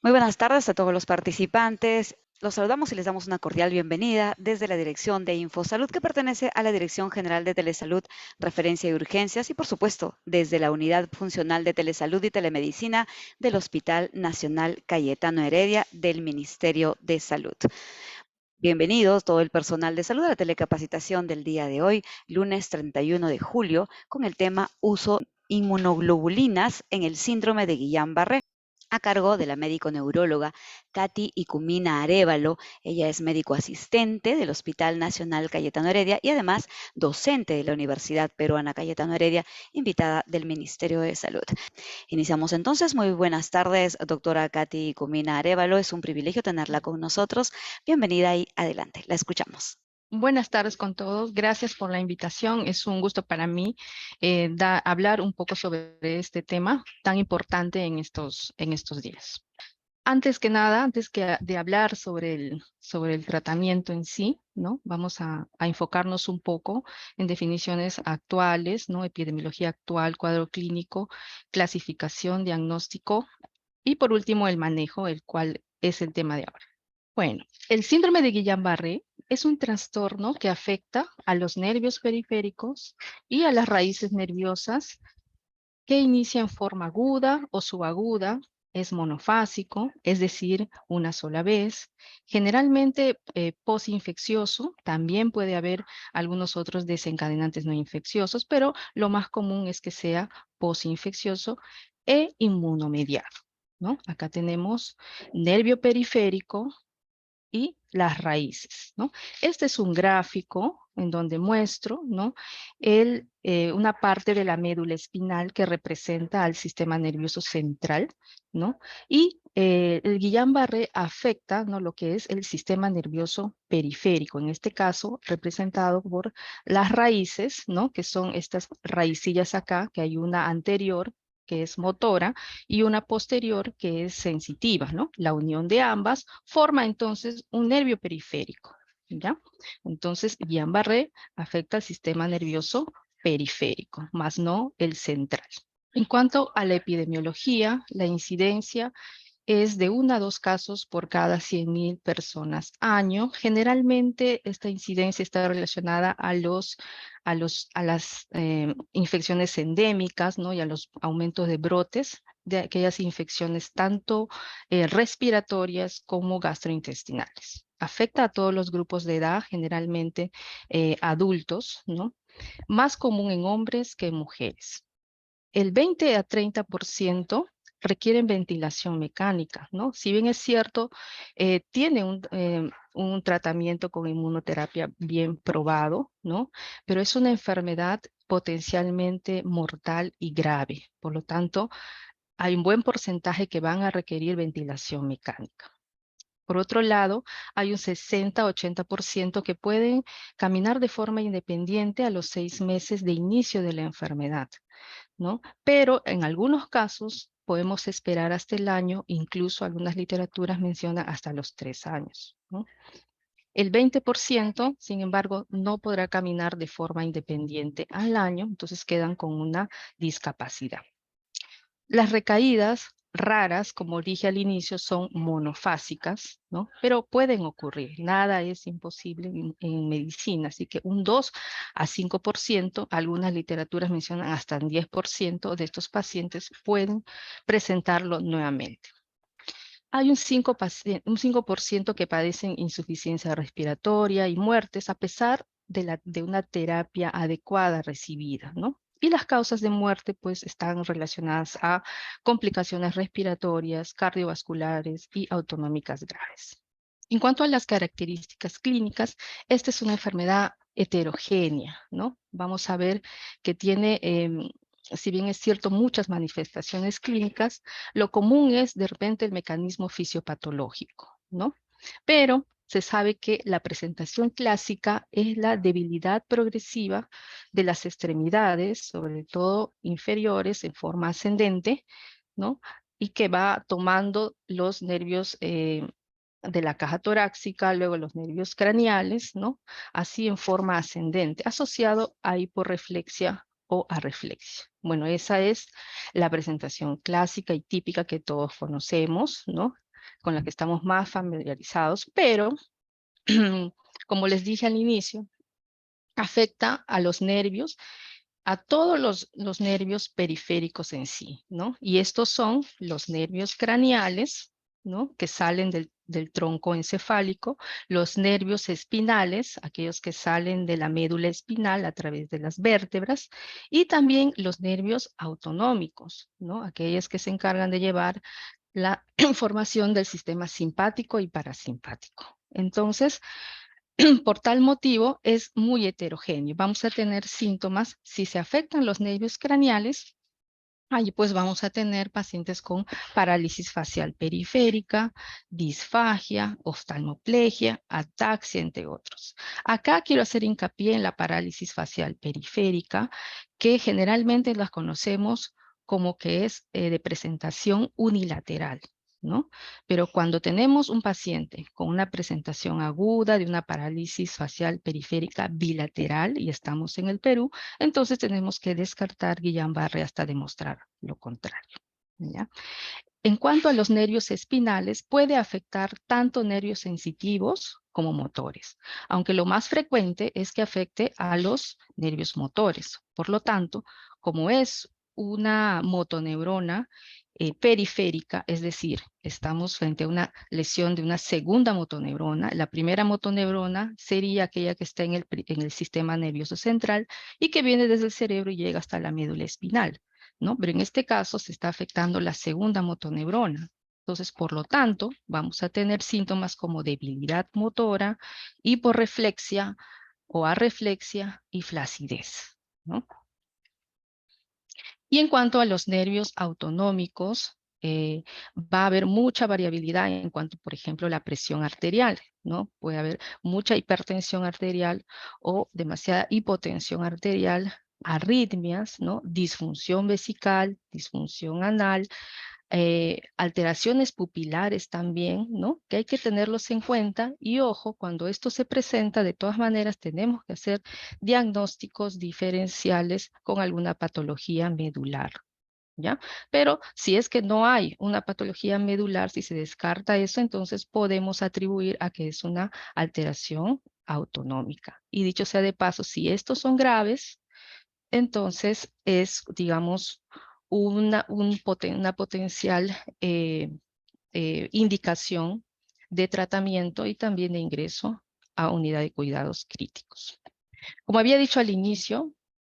Muy buenas tardes a todos los participantes. Los saludamos y les damos una cordial bienvenida desde la Dirección de Infosalud, que pertenece a la Dirección General de Telesalud, Referencia y Urgencias, y por supuesto, desde la Unidad Funcional de Telesalud y Telemedicina del Hospital Nacional Cayetano Heredia del Ministerio de Salud. Bienvenidos todo el personal de salud a la telecapacitación del día de hoy, lunes 31 de julio, con el tema uso inmunoglobulinas en el síndrome de Guillain-Barré, a cargo de la médico neuróloga Katy Icumina Arévalo. Ella es médico asistente del Hospital Nacional Cayetano Heredia y además docente de la Universidad Peruana Cayetano Heredia, invitada del Ministerio de Salud. Iniciamos entonces. Muy buenas tardes, doctora Katy Icumina Arévalo. Es un privilegio tenerla con nosotros. Bienvenida y adelante. La escuchamos. Buenas tardes con todos. Gracias por la invitación. Es un gusto para mí hablar un poco sobre este tema tan importante en estos días. Antes que nada, de hablar sobre el tratamiento en sí, ¿no? Vamos a enfocarnos un poco en definiciones actuales, ¿no? Epidemiología actual, cuadro clínico, clasificación, diagnóstico y por último el manejo, el cual es el tema de ahora. Bueno, el síndrome de Guillain-Barré es un trastorno que afecta a los nervios periféricos y a las raíces nerviosas, que inicia en forma aguda o subaguda, es monofásico, es decir, una sola vez, generalmente posinfeccioso. También puede haber algunos otros desencadenantes no infecciosos, pero lo más común es que sea posinfeccioso e inmunomediado, ¿no? Acá tenemos nervio periférico y las raíces, ¿no? Este es un gráfico en donde muestro, ¿no? Una parte de la médula espinal que representa al sistema nervioso central, ¿no? Y el Guillain-Barré afecta, ¿no?, lo que es el sistema nervioso periférico, en este caso representado por las raíces, ¿no?, que son estas raicillas acá, que hay una anterior que es motora y una posterior que es sensitiva, ¿no? La unión de ambas forma entonces un nervio periférico, ¿ya? Entonces, Guillain-Barré afecta al sistema nervioso periférico, más no el central. En cuanto a la epidemiología, la incidencia es de 1 a 2 casos por cada 100,000 personas año. Generalmente esta incidencia está relacionada a las infecciones endémicas, ¿no?, y a los aumentos de brotes de aquellas infecciones tanto respiratorias como gastrointestinales. Afecta a todos los grupos de edad, generalmente adultos, ¿no? Más común en hombres que en mujeres. El 20 a 30% requieren ventilación mecánica, ¿no? Si bien es cierto, tiene un tratamiento con inmunoterapia bien probado, ¿no? Pero es una enfermedad potencialmente mortal y grave. Por lo tanto, hay un buen porcentaje que van a requerir ventilación mecánica. Por otro lado, hay un 60-80% que pueden caminar de forma independiente a los 6 meses de inicio de la enfermedad, ¿no? Pero en algunos casos podemos esperar hasta el año, incluso algunas literaturas mencionan hasta los 3 años, ¿no? El 20%, sin embargo, no podrá caminar de forma independiente al año, entonces quedan con una discapacidad. Las recaídas raras, como dije al inicio, son monofásicas, ¿no? Pero pueden ocurrir, nada es imposible en medicina, así que un 2 a 5%, algunas literaturas mencionan hasta un 10% de estos pacientes pueden presentarlo nuevamente. Hay un 5% que padecen insuficiencia respiratoria y muertes a pesar de una terapia adecuada recibida, ¿no? Y las causas de muerte pues están relacionadas a complicaciones respiratorias, cardiovasculares y autonómicas graves. En cuanto a las características clínicas, esta es una enfermedad heterogénea, ¿no? Vamos a ver que tiene, si bien es cierto, muchas manifestaciones clínicas, lo común es de repente el mecanismo fisiopatológico, ¿no? Pero se sabe que la presentación clásica es la debilidad progresiva de las extremidades, sobre todo inferiores, en forma ascendente, ¿no? Y que va tomando los nervios de la caja torácica, luego los nervios craneales, ¿no? Así en forma ascendente, asociado a hiporreflexia o arreflexia. Bueno, esa es la presentación clásica y típica que todos conocemos, ¿no? con la que estamos más familiarizados, pero como les dije al inicio, afecta a los nervios, a todos los nervios periféricos en sí, ¿no? Y estos son los nervios craneales, ¿no? Que salen del tronco encefálico, los nervios espinales, aquellos que salen de la médula espinal a través de las vértebras, y también los nervios autonómicos, ¿no? Aquellos que se encargan de llevar la información del sistema simpático y parasimpático. Entonces, por tal motivo, es muy heterogéneo. Vamos a tener síntomas, si se afectan los nervios craneales, ahí pues vamos a tener pacientes con parálisis facial periférica, disfagia, oftalmoplegia, ataxia, entre otros. Acá quiero hacer hincapié en la parálisis facial periférica, que generalmente las conocemos como que es de presentación unilateral, ¿no? Pero cuando tenemos un paciente con una presentación aguda de una parálisis facial periférica bilateral, y estamos en el Perú, entonces tenemos que descartar Guillain-Barré hasta demostrar lo contrario, ¿ya? En cuanto a los nervios espinales, puede afectar tanto nervios sensitivos como motores, aunque lo más frecuente es que afecte a los nervios motores. Por lo tanto, como es una motoneurona periférica, es decir, estamos frente a una lesión de una segunda motoneurona. La primera motoneurona sería aquella que está en el sistema nervioso central y que viene desde el cerebro y llega hasta la médula espinal, ¿no? Pero en este caso se está afectando la segunda motoneurona. Entonces, por lo tanto, vamos a tener síntomas como debilidad motora, hiporreflexia o arreflexia y flacidez, ¿no? Y en cuanto a los nervios autonómicos, va a haber mucha variabilidad en cuanto, por ejemplo, a la presión arterial, ¿no? Puede haber mucha hipertensión arterial o demasiada hipotensión arterial, arritmias, ¿no? Disfunción vesical, disfunción anal, alteraciones pupilares también, ¿no? Que hay que tenerlos en cuenta y ojo, cuando esto se presenta, de todas maneras tenemos que hacer diagnósticos diferenciales con alguna patología medular, ¿ya? Pero si es que no hay una patología medular, si se descarta eso, entonces podemos atribuir a que es una alteración autonómica. Y dicho sea de paso, si estos son graves, entonces es, digamos, una potencial indicación de tratamiento y también de ingreso a unidad de cuidados críticos. Como había dicho al inicio,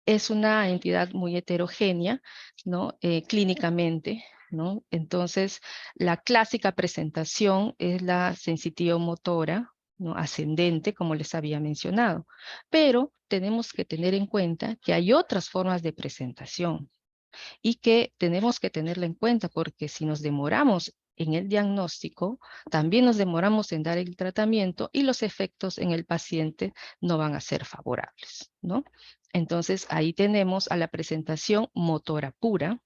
es una entidad muy heterogénea, ¿no? Clínicamente, ¿no? Entonces, la clásica presentación es la sensitivo-motora, ¿no? Ascendente, como les había mencionado. Pero tenemos que tener en cuenta que hay otras formas de presentación y que tenemos que tenerla en cuenta porque si nos demoramos en el diagnóstico, también nos demoramos en dar el tratamiento y los efectos en el paciente no van a ser favorables, ¿no? Entonces, ahí tenemos a la presentación motora pura,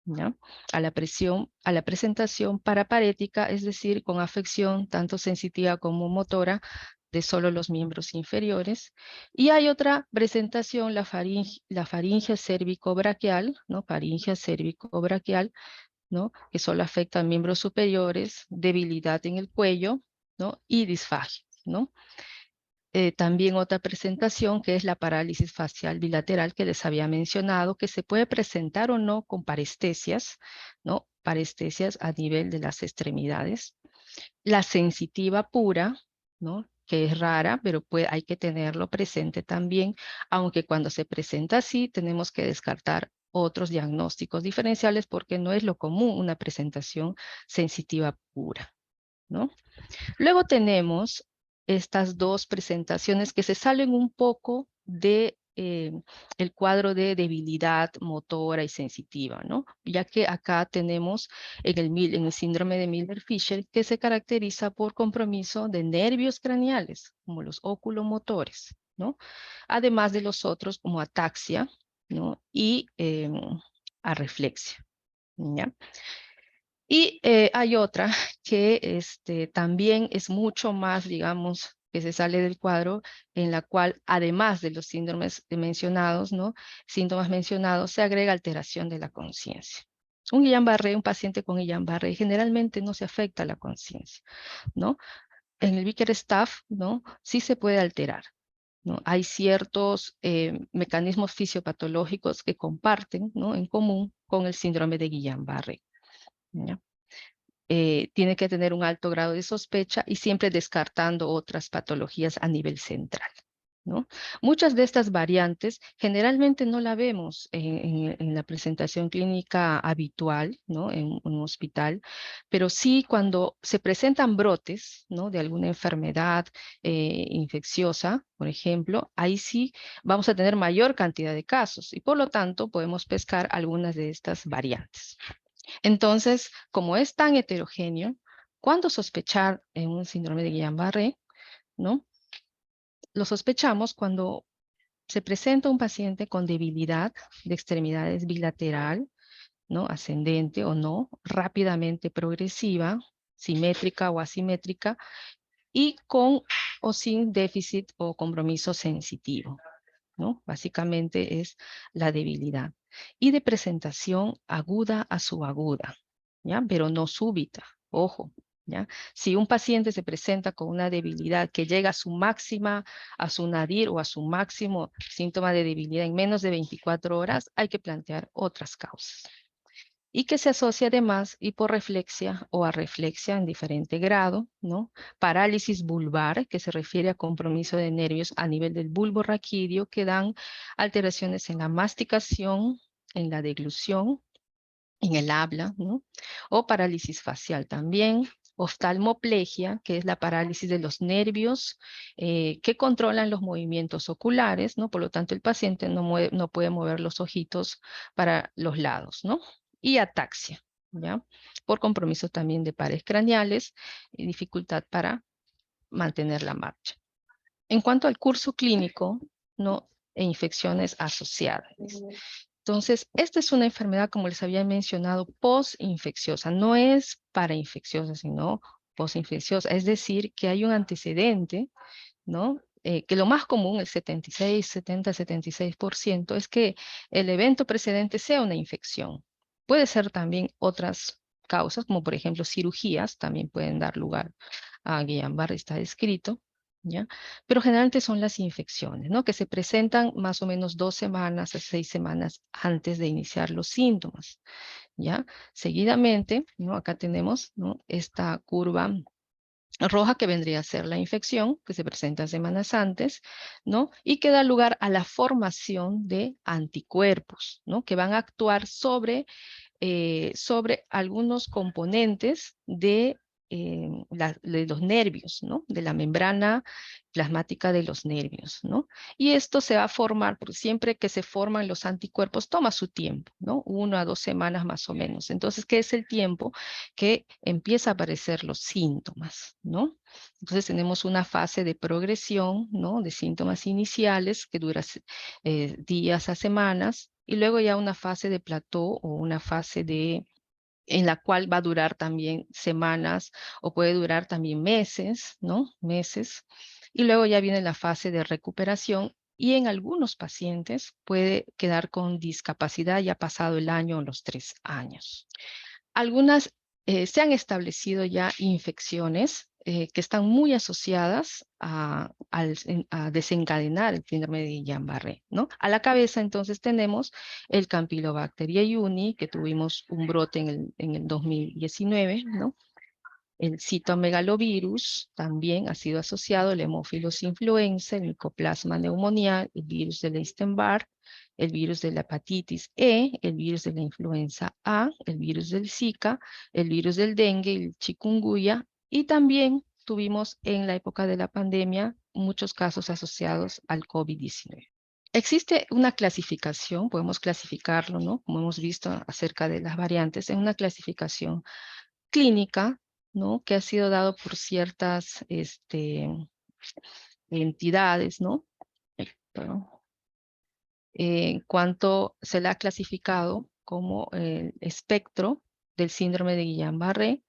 ¿ya? A la presentación paraparética, es decir, con afección tanto sensitiva como motora de solo los miembros inferiores. Y hay otra presentación, la faringe cérvico-braquial, ¿no? Faringe cérvico-braquial, ¿no? Que solo afecta a miembros superiores, debilidad en el cuello, ¿no? Y disfagia, ¿no? También otra presentación que es la parálisis facial bilateral que les había mencionado, que se puede presentar o no con parestesias, ¿no? Parestesias a nivel de las extremidades. La sensitiva pura, ¿no? Que es rara, pero hay que tenerlo presente también, aunque cuando se presenta así tenemos que descartar otros diagnósticos diferenciales porque no es lo común una presentación sensitiva pura, ¿no? Luego tenemos estas dos presentaciones que se salen un poco de el cuadro de debilidad motora y sensitiva, ¿no? Ya que acá tenemos en el síndrome de Miller-Fisher que se caracteriza por compromiso de nervios craneales, como los oculomotores, ¿no? Además de los otros como ataxia, ¿no? Y arreflexia, ¿ya? Y hay otra que también es mucho más, digamos, que se sale del cuadro, en la cual, además de los síndromes mencionados, ¿no? Síntomas mencionados, se agrega alteración de la conciencia. Un Guillain-Barré, un paciente con Guillain-Barré generalmente no se afecta la conciencia, ¿no? En el Bickerstaff, ¿no? Sí se puede alterar, ¿no? Hay ciertos mecanismos fisiopatológicos que comparten, ¿no? En común con el síndrome de Guillain-Barré, ¿ya? Tiene que tener un alto grado de sospecha y siempre descartando otras patologías a nivel central, ¿no? Muchas de estas variantes generalmente no la vemos en la presentación clínica habitual, ¿no? En un hospital, pero sí cuando se presentan brotes, ¿no? De alguna enfermedad infecciosa, por ejemplo, ahí sí vamos a tener mayor cantidad de casos y por lo tanto podemos pescar algunas de estas variantes. Entonces, como es tan heterogéneo, ¿cuándo sospechar en un síndrome de Guillain-Barré? ¿No? Lo sospechamos cuando se presenta un paciente con debilidad de extremidades bilateral, ¿no? Ascendente o no, rápidamente progresiva, simétrica o asimétrica, y con o sin déficit o compromiso sensitivo, ¿no? Básicamente es la debilidad. Y de presentación aguda a subaguda, ¿ya? Pero no súbita, ojo, ¿ya? Si un paciente se presenta con una debilidad que llega a su máxima, a su nadir o a su máximo síntoma de debilidad en menos de 24 horas, hay que plantear otras causas. Y que se asocia además hiporreflexia o arreflexia en diferente grado, ¿no? Parálisis vulvar, que se refiere a compromiso de nervios a nivel del bulbo raquídeo, que dan alteraciones en la masticación, en la deglución, en el habla, ¿no? O parálisis facial también. Oftalmoplegia, que es la parálisis de los nervios que controlan los movimientos oculares, ¿no? Por lo tanto, el paciente no puede mover los ojitos para los lados, ¿no? Y ataxia, ¿ya? Por compromiso también de pares craneales y dificultad para mantener la marcha. En cuanto al curso clínico, ¿no? E infecciones asociadas. Entonces, esta es una enfermedad, como les había mencionado, posinfecciosa. No es parainfecciosa, sino posinfecciosa. Es decir, que hay un antecedente, ¿no? Que lo más común, el 76, 70, 76%, es que el evento precedente sea una infección. Puede ser también otras causas, como por ejemplo cirugías, también pueden dar lugar a Guillain-Barré, está descrito, ¿ya? Pero generalmente son las infecciones, ¿no? Que se presentan más o menos 2 semanas a 6 semanas antes de iniciar los síntomas, ¿ya? Seguidamente, ¿no? Acá tenemos, ¿no? Esta curva roja que vendría a ser la infección, que se presenta semanas antes, ¿no? Y que da lugar a la formación de anticuerpos, ¿no? Que van a actuar sobre algunos componentes de los nervios, ¿no? De la membrana plasmática de los nervios, ¿no? Y esto se va a formar, porque siempre que se forman los anticuerpos toma su tiempo, ¿no? 1 a 2 semanas más o menos. Entonces, ¿qué es el tiempo que empieza a aparecer los síntomas, ¿no? Entonces tenemos una fase de progresión, ¿no? De síntomas iniciales que dura días a semanas, y luego ya una fase de plató o una fase en la cual va a durar también semanas o puede durar también meses, ¿no? Meses. Y luego ya viene la fase de recuperación y en algunos pacientes puede quedar con discapacidad ya pasado el año o los 3 años. Algunas se han establecido ya infecciones que están muy asociadas a desencadenar el síndrome de Guillain-Barré, ¿no? A la cabeza entonces tenemos el Campylobacter jejuni, que tuvimos un brote en el 2019, ¿no? El citomegalovirus también ha sido asociado, el Haemophilus influenza, el Mycoplasma pneumoniae, el virus del Epstein-Barr, el virus de la hepatitis E, el virus de la influenza A, el virus del Zika, el virus del dengue, el chikungunya, y también tuvimos en la época de la pandemia muchos casos asociados al COVID-19. Existe una clasificación, podemos clasificarlo, ¿no? Como hemos visto acerca de las variantes, en una clasificación clínica, ¿no? Que ha sido dado por ciertas entidades, ¿no? Perdón. En cuanto se le ha clasificado como el espectro del síndrome de Guillain-Barré.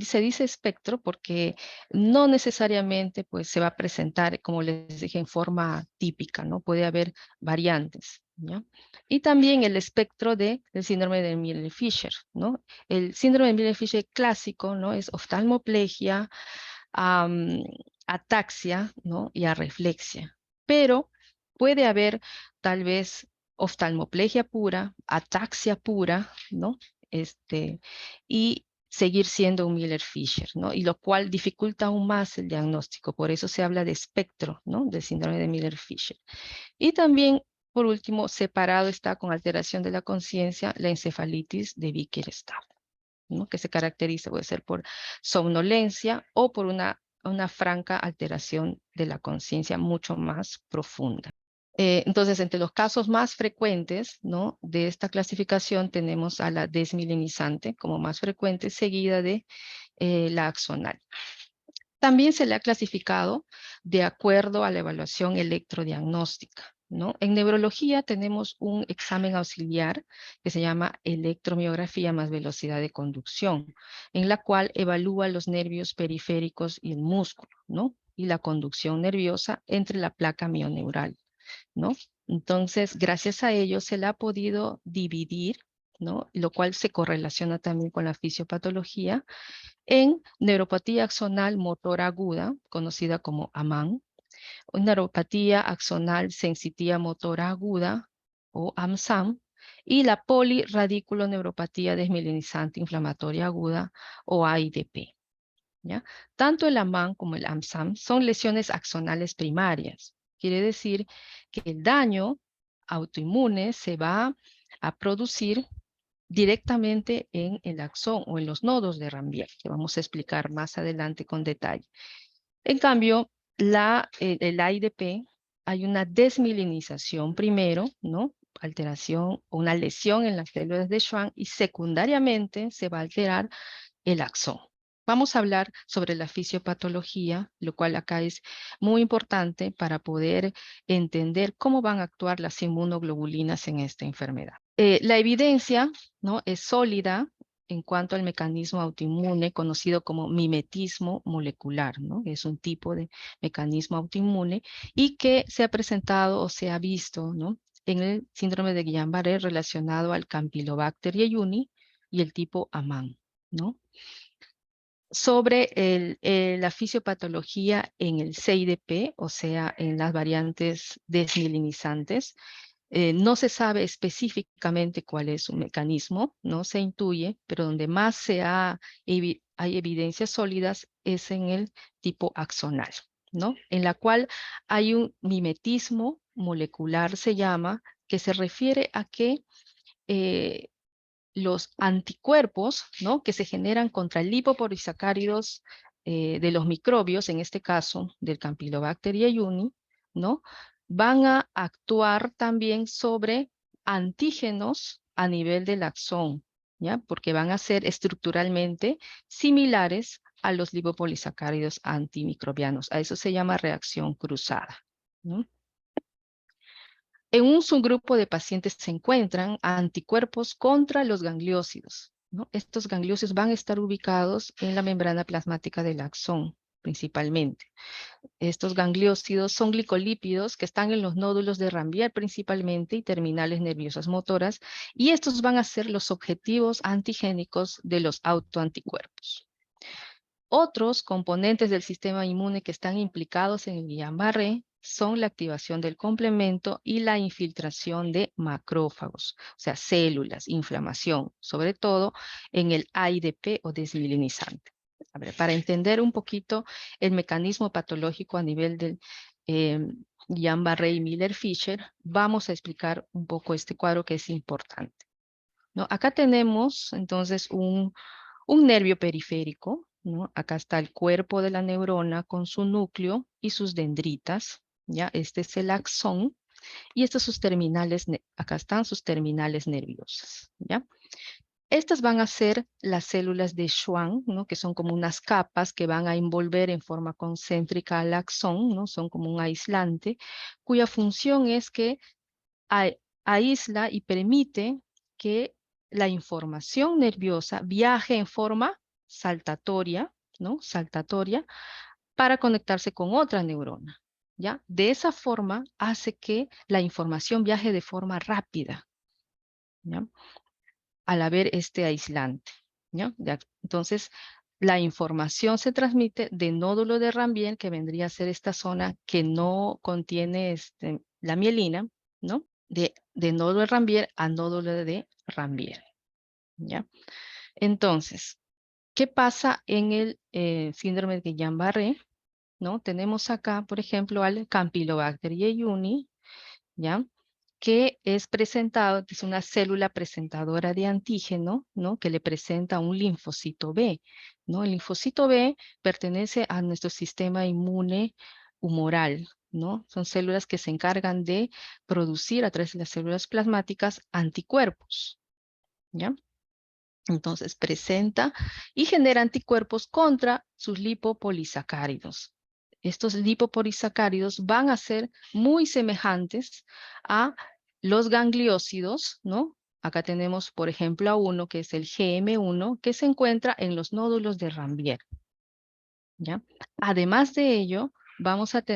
Se dice espectro porque no necesariamente pues, se va a presentar, como les dije, en forma típica, ¿no? Puede haber variantes, ¿ya? Y también el espectro del síndrome de Miller-Fisher, ¿no? El síndrome de Miller-Fisher clásico, ¿no? Es oftalmoplegia, ataxia, ¿no? Y arreflexia. Pero puede haber tal vez oftalmoplegia pura, ataxia pura, ¿no? Y seguir siendo un Miller-Fisher, ¿no? Y lo cual dificulta aún más el diagnóstico. Por eso se habla de espectro, ¿no? Del síndrome de Miller-Fisher. Y también, por último, separado está con alteración de la conciencia la encefalitis de Bickerstaff, ¿no? Que se caracteriza, puede ser por somnolencia o por una franca alteración de la conciencia mucho más profunda. Entonces, entre los casos más frecuentes, ¿no? De esta clasificación tenemos a la desmielinizante como más frecuente, seguida de la axonal. También se le ha clasificado de acuerdo a la evaluación electrodiagnóstica, ¿no? En neurología tenemos un examen auxiliar que se llama electromiografía más velocidad de conducción, en la cual evalúa los nervios periféricos y el músculo, ¿no? Y la conducción nerviosa entre la placa mioneural, ¿no? Entonces, gracias a ello se le ha podido dividir, ¿no? Lo cual se correlaciona también con la fisiopatología en neuropatía axonal motora aguda, conocida como AMAN, o neuropatía axonal sensitiva motora aguda, o AMSAM, y la polirradiculoneuropatía desmielinizante inflamatoria aguda, o AIDP. ¿Ya? Tanto el AMAN como el AMSAM son lesiones axonales primarias. Quiere decir que el daño autoinmune se va a producir directamente en el axón o en los nodos de Ranvier, que vamos a explicar más adelante con detalle. En cambio, el AIDP, hay una desmielinización primero, ¿no? Alteración o una lesión en las células de Schwann y secundariamente se va a alterar el axón. Vamos a hablar sobre la fisiopatología, lo cual acá es muy importante para poder entender cómo van a actuar las inmunoglobulinas en esta enfermedad. La evidencia, ¿no? Es sólida en cuanto al mecanismo autoinmune conocido como mimetismo molecular, ¿no? Es un tipo de mecanismo autoinmune y que se ha presentado o se ha visto, ¿no? En el síndrome de Guillain-Barré relacionado al Campylobacter jejuni y el tipo AMAN, ¿no? Sobre la fisiopatología en el CIDP, o sea, en las variantes desmielinizantes, no se sabe específicamente cuál es su mecanismo, no se intuye, pero donde más hay evidencias sólidas es en el tipo axonal, ¿no? En la cual hay un mimetismo molecular, se llama, que se refiere a que los anticuerpos, ¿no? Que se generan contra lipopolisacáridos de los microbios, en este caso del Campylobacter jejuni, ¿no? Van a actuar también sobre antígenos a nivel del axón, ¿ya? Porque van a ser estructuralmente similares a los lipopolisacáridos antimicrobianos. A eso se llama reacción cruzada, ¿no? En un subgrupo de pacientes se encuentran anticuerpos contra los gangliósidos, ¿no? Estos gangliósidos van a estar ubicados en la membrana plasmática del axón, principalmente. Estos gangliósidos son glicolípidos que están en los nódulos de Ranvier principalmente y terminales nerviosas motoras, y estos van a ser los objetivos antigénicos de los autoanticuerpos. Otros componentes del sistema inmune que están implicados en el Guillain-Barré son la activación del complemento y la infiltración de macrófagos, o sea, células, inflamación, sobre todo en el AIDP o desmielinizante. A ver, para entender un poquito el mecanismo patológico a nivel del Guillain-Barré y Miller-Fisher, vamos a explicar un poco este cuadro que es importante, ¿no? Acá tenemos entonces un nervio periférico, ¿no? Acá está el cuerpo de la neurona con su núcleo y sus dendritas, ¿ya? Este es el axón y estos sus terminales, acá están sus terminales nerviosas, ¿ya? Estas van a ser las células de Schwann, ¿no? Que son como unas capas que van a envolver en forma concéntrica al axón, ¿no? Son como un aislante, cuya función es que aísla y permite que la información nerviosa viaje en forma saltatoria, ¿no? Saltatoria, para conectarse con otra neurona, ¿ya? De esa forma hace que la información viaje de forma rápida, ¿ya? Al haber este aislante, ¿ya? Entonces, la información se transmite de nódulo de Ranvier, que vendría a ser esta zona que no contiene la mielina, ¿no? De nódulo de Ranvier a nódulo de Ranvier, ¿ya? Entonces, ¿qué pasa en el síndrome de Guillain-Barré? ¿No? Tenemos acá, por ejemplo, al Campylobacter jejuni, ¿ya? Que es presentado, es una célula presentadora de antígeno, ¿no? Que le presenta un linfocito B, ¿no? El linfocito B pertenece a nuestro sistema inmune humoral, ¿no? Son células que se encargan de producir a través de las células plasmáticas anticuerpos, ¿ya? Entonces presenta y genera anticuerpos contra sus lipopolisacáridos. Estos lipopolisacáridos van a ser muy semejantes a los gangliósidos, ¿no? Acá tenemos, por ejemplo, a uno que es el GM1, que se encuentra en los nódulos de Ranvier, ¿ya? Además de ello,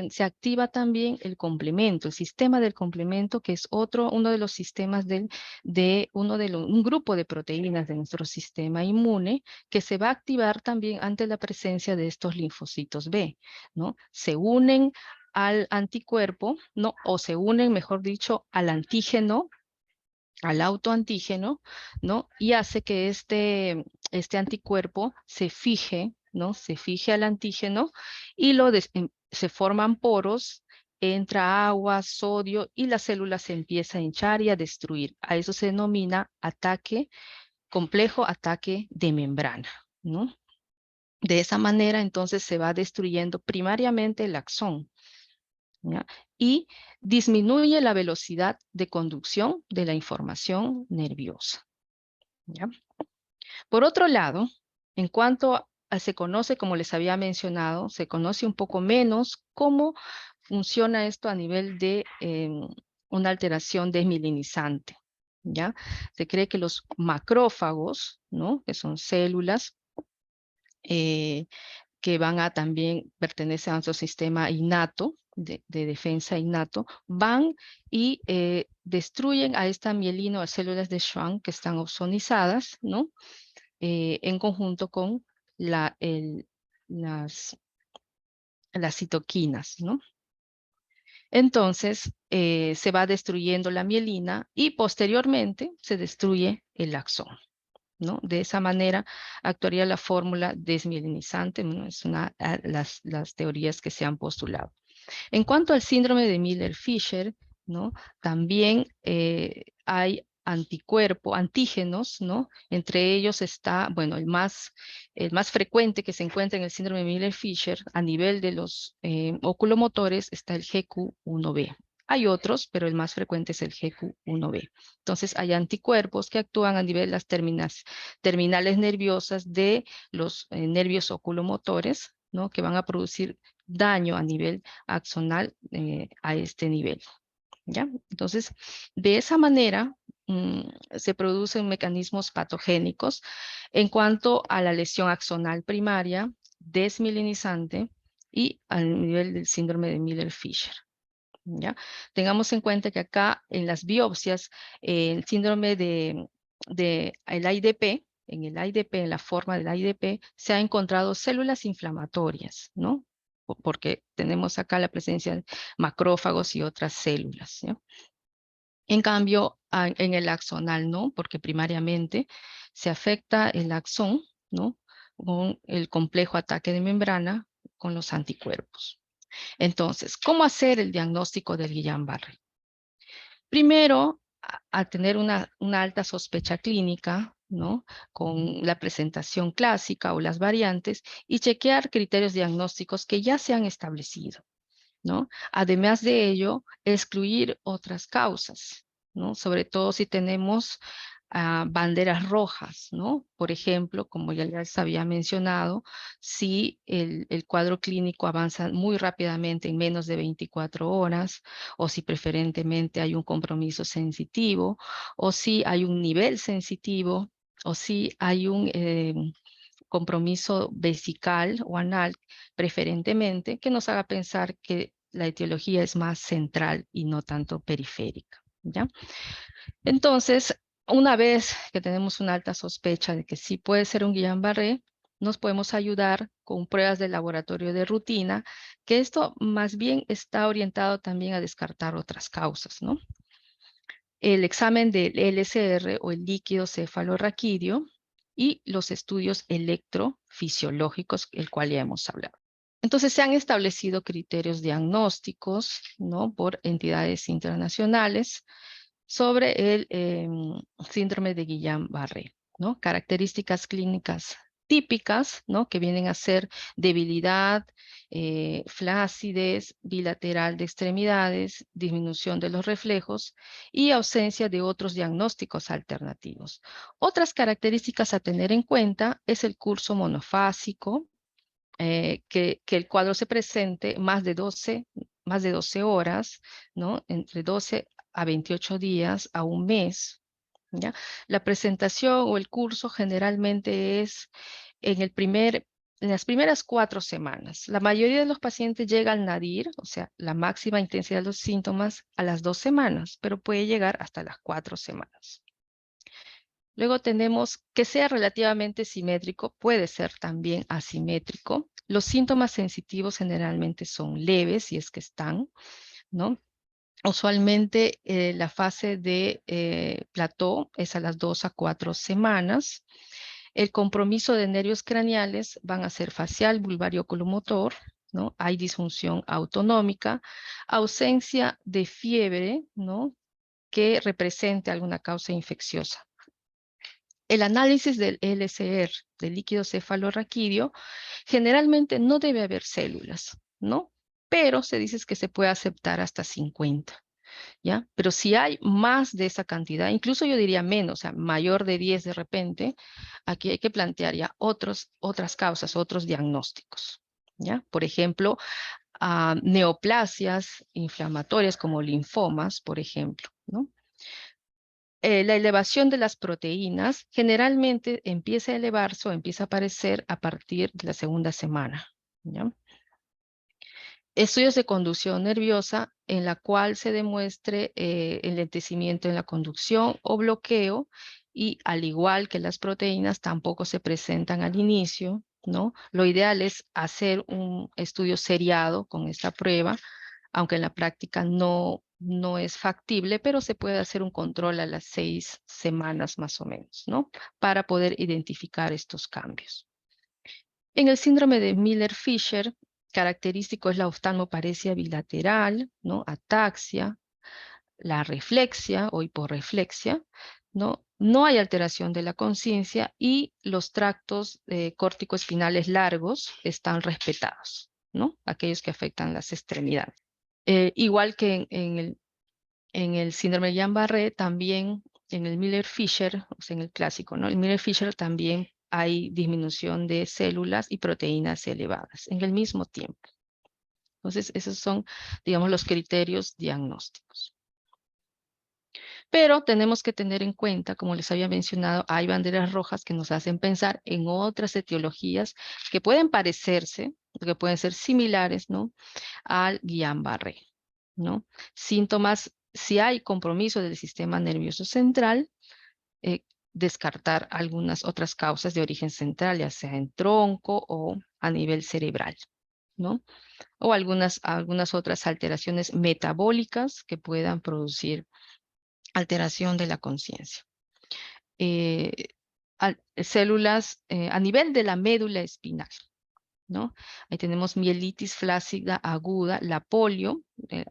se activa también el complemento, el sistema del complemento, que es uno de los sistemas un grupo de proteínas de nuestro sistema inmune, que se va a activar también ante la presencia de estos linfocitos B, ¿no? Se unen al anticuerpo, ¿no? O se unen, mejor dicho, al antígeno, al autoantígeno, ¿no? Y hace que este anticuerpo se fije, ¿no? Se fije al antígeno y se forman poros, entra agua, sodio y la célula se empieza a hinchar y a destruir. A eso se denomina complejo ataque de membrana, ¿no? De esa manera, entonces, se va destruyendo primariamente el axón, ¿ya? Y disminuye la velocidad de conducción de la información nerviosa, ¿ya? Por otro lado, en cuanto se conoce, como les había mencionado, se conoce un poco menos cómo funciona esto a nivel de una alteración desmielinizante, ¿ya? Se cree que los macrófagos, ¿no? Que son células que van a también pertenecer a nuestro sistema innato, de defensa innato, van y destruyen a esta mielina o células de Schwann que están ozonizadas, ¿no? En conjunto con las, las citoquinas, ¿no? Entonces, se va destruyendo la mielina y posteriormente se destruye el axón, ¿no? De esa manera actuaría la fórmula desmielinizante, ¿no? Es las teorías que se han postulado. En cuanto al síndrome de Miller-Fisher, ¿no? También hay antígenos, ¿no? Entre ellos está, bueno, el más frecuente que se encuentra en el síndrome de Miller-Fisher a nivel de los oculomotores está el GQ1B. Hay otros, pero el más frecuente es el GQ1B. Entonces, hay anticuerpos que actúan a nivel de las terminales nerviosas de los nervios oculomotores, ¿no? Que van a producir daño a nivel axonal a este nivel, ¿ya? Entonces, de esa manera se producen mecanismos patogénicos en cuanto a la lesión axonal primaria, desmielinizante y al nivel del síndrome de Miller-Fisher, ¿ya? Tengamos en cuenta que acá en las biopsias, el síndrome el AIDP, en la forma del AIDP, se ha encontrado células inflamatorias, ¿no? Porque tenemos acá la presencia de macrófagos y otras células, ¿ya? En cambio, en el axonal no, porque primariamente se afecta el axón, ¿no? Con el complejo ataque de membrana con los anticuerpos. Entonces, ¿cómo hacer el diagnóstico del Guillain-Barré? Primero, al tener una alta sospecha clínica, ¿no? Con la presentación clásica o las variantes, y chequear criterios diagnósticos que ya se han establecido, ¿no? Además de ello, excluir otras causas, ¿no? Sobre todo si tenemos banderas rojas, ¿no? Por ejemplo, como ya les había mencionado, si el cuadro clínico avanza muy rápidamente en menos de 24 horas, o si preferentemente hay un compromiso sensitivo, o si hay un nivel sensitivo, o si hay un compromiso vesical o anal, preferentemente, que nos haga pensar que la etiología es más central y no tanto periférica, ¿ya? Entonces, una vez que tenemos una alta sospecha de que sí puede ser un Guillain-Barré, nos podemos ayudar con pruebas de laboratorio de rutina, que esto más bien está orientado también a descartar otras causas, ¿no? El examen del LCR o el líquido cefalorraquídeo y los estudios electrofisiológicos, el cual ya hemos hablado. Entonces se han establecido criterios diagnósticos, ¿no?, por entidades internacionales sobre el síndrome de Guillain-Barré, ¿no? Características clínicas típicas, ¿no?, que vienen a ser debilidad, flacidez bilateral de extremidades, disminución de los reflejos y ausencia de otros diagnósticos alternativos. Otras características a tener en cuenta es el curso monofásico, que el cuadro se presente más de 12 horas, ¿no?, entre 12 a 28 días a un mes, ¿ya? La presentación o el curso generalmente es en las primeras 4 semanas. La mayoría de los pacientes llega al nadir, o sea, la máxima intensidad de los síntomas a las 2 semanas, pero puede llegar hasta las 4 semanas. Luego tenemos que sea relativamente simétrico, puede ser también asimétrico. Los síntomas sensitivos generalmente son leves, si es que están, ¿no? Usualmente la fase de plató es a las 2 a 4 semanas. El compromiso de nervios craneales van a ser facial, vulvar y oculomotor, ¿no? Hay disfunción autonómica, ausencia de fiebre, ¿no?, que represente alguna causa infecciosa. El análisis del LCR, del líquido cefalorraquídeo, generalmente no debe haber células, ¿no? Pero se dice que se puede aceptar hasta 50, ¿ya? Pero si hay más de esa cantidad, incluso yo diría menos, o sea, mayor de 10 de repente, aquí hay que plantear ya otras causas, otros diagnósticos, ¿ya? Por ejemplo, neoplasias inflamatorias como linfomas, por ejemplo, ¿no? La elevación de las proteínas generalmente empieza a elevarse o empieza a aparecer a partir de la segunda semana, ¿ya? Estudios de conducción nerviosa en la cual se demuestre enlentecimiento en la conducción o bloqueo, y al igual que las proteínas tampoco se presentan al inicio, ¿no? Lo ideal es hacer un estudio seriado con esta prueba, aunque en la práctica no es factible, pero se puede hacer un control a las 6 semanas más o menos, ¿no?, para poder identificar estos cambios. En el síndrome de Miller-Fisher, característico es la oftalmoparesia bilateral, ¿no?, ataxia, la reflexia o hiporreflexia, ¿no? No hay alteración de la conciencia y los tractos córtico-espinales largos están respetados, ¿no?, aquellos que afectan las extremidades. Igual que en el síndrome de Guillain-Barré, también en el Miller-Fisher, o sea, en el clásico, ¿no?, el Miller-Fisher también hay disminución de células y proteínas elevadas en el mismo tiempo. Entonces, esos son, digamos, los criterios diagnósticos. Pero tenemos que tener en cuenta, como les había mencionado, hay banderas rojas que nos hacen pensar en otras etiologías que pueden parecerse, que pueden ser similares, ¿no?, al Guillain-Barré, ¿no? Síntomas, si hay compromiso del sistema nervioso central, descartar algunas otras causas de origen central, ya sea en tronco o a nivel cerebral, ¿no? O algunas otras alteraciones metabólicas que puedan producir alteración de la conciencia. Células a nivel de la médula espinal, ¿no? Ahí tenemos mielitis flácida aguda, la polio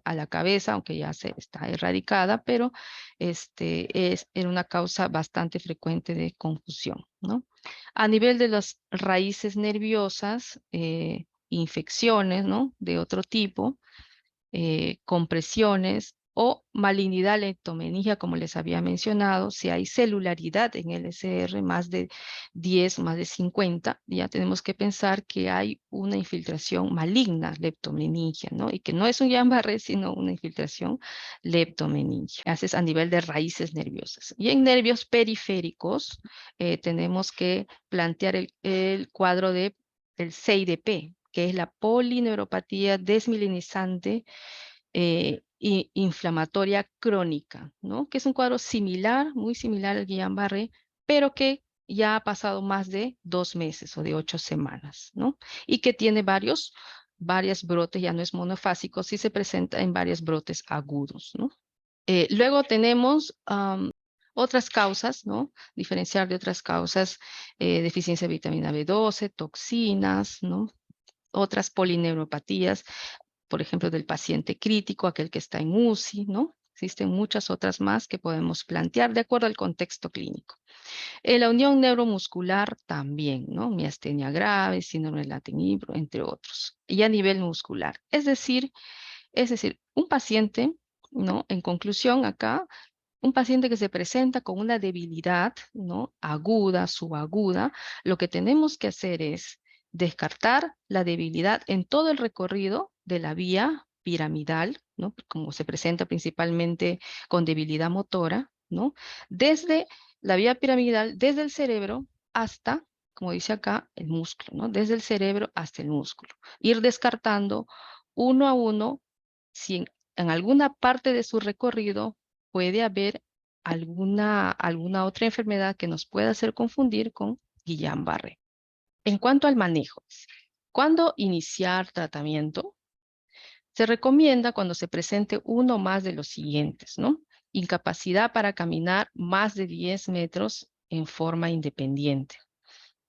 a la cabeza, aunque ya está erradicada, pero era una causa bastante frecuente de confusión, ¿no? A nivel de las raíces nerviosas, infecciones, ¿no?, de otro tipo, compresiones o malignidad leptomeningia, como les había mencionado. Si hay celularidad en el LCR, más de 10, más de 50, ya tenemos que pensar que hay una infiltración maligna leptomeningia, ¿no? Y que no es un Guillain-Barré, sino una infiltración leptomeningia. Haces a nivel de raíces nerviosas. Y en nervios periféricos tenemos que plantear el cuadro del CIDP, que es la polineuropatía desmielinizante y inflamatoria crónica, ¿no? Que es un cuadro similar, muy similar al Guillain-Barré, pero que ya ha pasado más de 2 meses o de 8 semanas, ¿no? Y que tiene varios brotes, ya no es monofásico, sí se presenta en varios brotes agudos, ¿no? Luego tenemos otras causas, ¿no? Diferenciar de otras causas, deficiencia de vitamina B12, toxinas, ¿no? Otras polineuropatías, por ejemplo, del paciente crítico, aquel que está en UCI, ¿no? Existen muchas otras más que podemos plantear de acuerdo al contexto clínico. La unión neuromuscular también, ¿no? Miastenia grave, síndrome de Latin-Ibro, entre otros. Y a nivel muscular. Es decir, un paciente, ¿no? En conclusión, acá, un paciente que se presenta con una debilidad, ¿no? Aguda, subaguda, lo que tenemos que hacer es descartar la debilidad en todo el recorrido de la vía piramidal, ¿no? Como se presenta principalmente con debilidad motora, ¿no? Desde la vía piramidal, desde el cerebro hasta, como dice acá, el músculo, ¿no? Desde el cerebro hasta el músculo. Ir descartando uno a uno si en alguna parte de su recorrido puede haber alguna otra enfermedad que nos pueda hacer confundir con Guillain-Barré. En cuanto al manejo, ¿cuándo iniciar tratamiento? Se recomienda cuando se presente uno más de los siguientes, ¿no? Incapacidad para caminar más de 10 metros en forma independiente,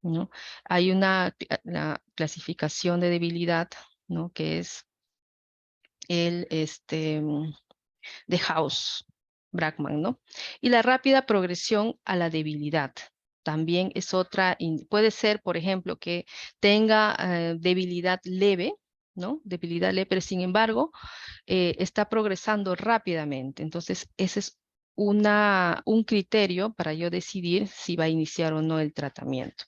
¿no? Hay la clasificación de debilidad, ¿no? Que es el, de House, Brackman, ¿no? Y la rápida progresión a la debilidad. También es otra, puede ser, por ejemplo, que tenga debilidad leve, ¿no? Debilidad leve, pero sin embargo, está progresando rápidamente. Entonces, ese es un criterio para yo decidir si va a iniciar o no el tratamiento.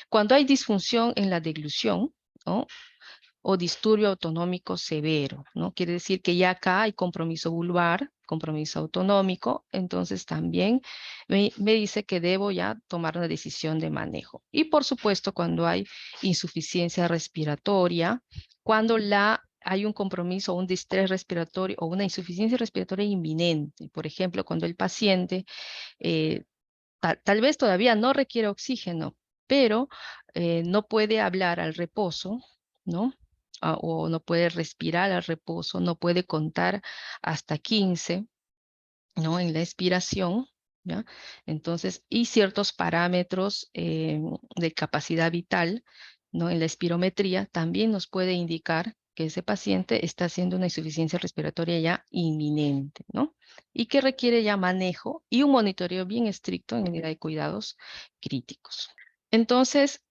Cuando hay disfunción en la deglución, ¿no? O disturbio autonómico severo, ¿no? Quiere decir que ya acá hay compromiso vulvar, compromiso autonómico, entonces también me dice que debo ya tomar una decisión de manejo. Y por supuesto, cuando hay insuficiencia respiratoria, cuando hay un compromiso o un distrés respiratorio o una insuficiencia respiratoria inminente, por ejemplo, cuando el paciente tal vez todavía no requiere oxígeno, pero no puede hablar al reposo, ¿no? O no puede respirar al reposo, no puede contar hasta 15, ¿no? En la expiración, ¿ya? Entonces, y ciertos parámetros de capacidad vital, ¿no? En la espirometría también nos puede indicar que ese paciente está haciendo una insuficiencia respiratoria ya inminente, ¿no? Y que requiere ya manejo y un monitoreo bien estricto en unidad de cuidados críticos. Entonces,